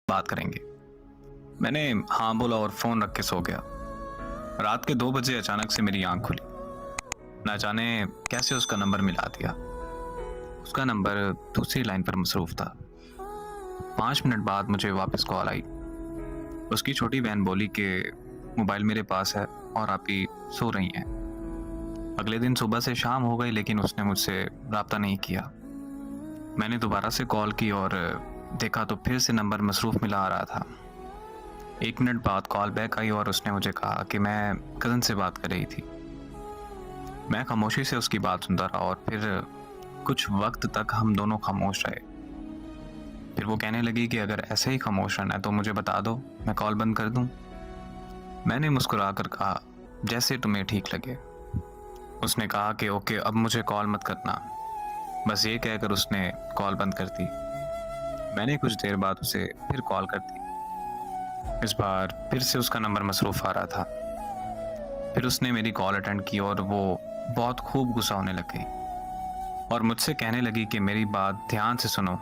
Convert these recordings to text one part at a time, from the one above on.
बात करेंगे। मैंने हाँ बोला और फोन रख के सो गया। रात के 2 बजे अचानक से मेरी आंख खुली। ना जाने कैसे उसका नंबर मिला दिया। उसका नंबर दूसरी लाइन पर मसरूफ था। 5 मिनट बाद मुझे वापस कॉल आई। उसकी छोटी बहन बोली कि मोबाइल मेरे पास है और आप ही सो रही हैं। अगले दिन सुबह से शाम हो गई लेकिन उसने मुझसे रब्ता नहीं किया। मैंने दोबारा से कॉल की और देखा तो फिर से नंबर मसरूफ मिला आ रहा था। 1 मिनट बाद कॉल बैक आई और उसने मुझे कहा कि मैं कज़न से बात कर रही थी। मैं खामोशी से उसकी बात सुनता रहा और फिर कुछ वक्त तक हम दोनों खामोश रहे। फिर वो कहने लगी कि अगर ऐसे ही खामोश रहना है तो मुझे बता दो, मैं कॉल बंद कर दूं। मैंने मुस्कुरा कर कहा, जैसे तुम्हें ठीक लगे। उसने कहा कि ओके, अब मुझे कॉल मत करना। बस ये कहकर उसने कॉल बंद कर दी। मैंने कुछ देर बाद उसे फिर कॉल कर दी। इस बार फिर से उसका नंबर मसरूफ आ रहा था। फिर उसने मेरी कॉल अटेंड की और वो बहुत खूब गुस्सा होने लग गई और मुझसे कहने लगी कि मेरी बात ध्यान से सुनो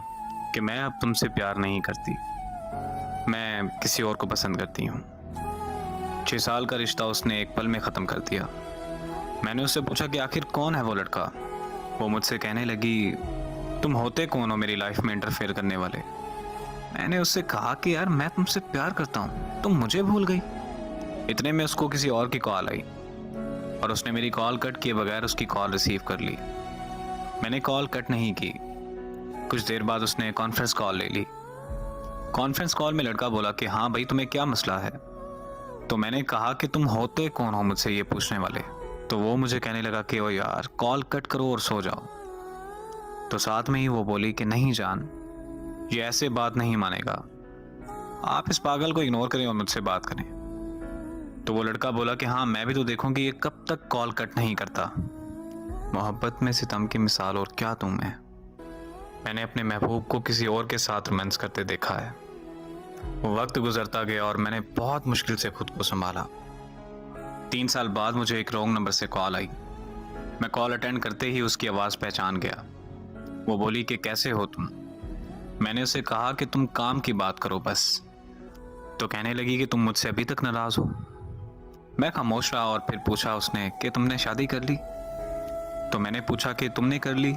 कि मैं अब तुमसे प्यार नहीं करती, मैं किसी और को पसंद करती हूँ। 6 साल का रिश्ता उसने एक पल में ख़त्म कर दिया। मैंने उससे पूछा कि आखिर कौन है वो लड़का। वो मुझसे कहने लगी, तुम होते कौन हो मेरी लाइफ में इंटरफेयर करने वाले। मैंने उससे कहा कि यार मैं तुमसे प्यार करता हूँ, तुम मुझे भूल गई। इतने में उसको किसी और की कॉल आई और उसने मेरी कॉल कट किए बगैर उसकी कॉल रिसीव कर ली। मैंने कॉल कट नहीं की। कुछ देर बाद उसने कॉन्फ्रेंस कॉल ले ली। कॉन्फ्रेंस कॉल में लड़का बोला कि हाँ भाई, तुम्हें क्या मसला है। तो मैंने कहा कि तुम होते कौन हो मुझसे ये पूछने वाले। तो वो मुझे कहने लगा कि ओ यार, कॉल कट करो और सो जाओ। तो साथ में ही वो बोली कि नहीं जान, ये ऐसे बात नहीं मानेगा, आप इस पागल को इग्नोर करें और मुझसे बात करें। तो वो लड़का बोला कि हाँ, मैं भी तो देखूंगी ये कब तक कॉल कट नहीं करता। मोहब्बत में सितम की मिसाल और क्या दूं मैं। मैंने अपने महबूब को किसी और के साथ रोमांस करते देखा है। वो वक्त गुजरता गया और मैंने बहुत मुश्किल से खुद को संभाला। 3 साल बाद मुझे एक रॉन्ग नंबर से कॉल आई। मैं कॉल अटेंड करते ही उसकी आवाज़ पहचान गया। वो बोली कि कैसे हो तुम। मैंने उसे कहा कि तुम काम की बात करो बस। तो कहने लगी कि तुम मुझसे अभी तक नाराज हो। मैं खामोश रहा और फिर पूछा उसने कि तुमने शादी कर ली। तो मैंने पूछा कि तुमने कर ली।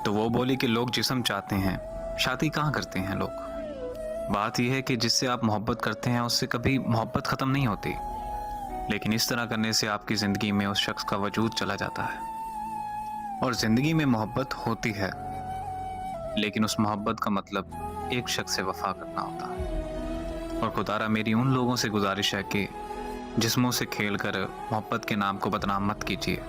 तो वो बोली कि लोग जिस्म चाहते हैं, शादी कहाँ करते हैं लोग। बात यह है कि जिससे आप मोहब्बत करते हैं उससे कभी मोहब्बत ख़त्म नहीं होती, लेकिन इस तरह करने से आपकी ज़िंदगी में उस शख्स का वजूद चला जाता है। और ज़िंदगी में मोहब्बत होती है, लेकिन उस मोहब्बत का मतलब एक शख्स से वफा करना होता है। और खुदारा मेरी उन लोगों से गुजारिश है कि जिस्मों से खेलकर मोहब्बत के नाम को बदनाम मत कीजिए।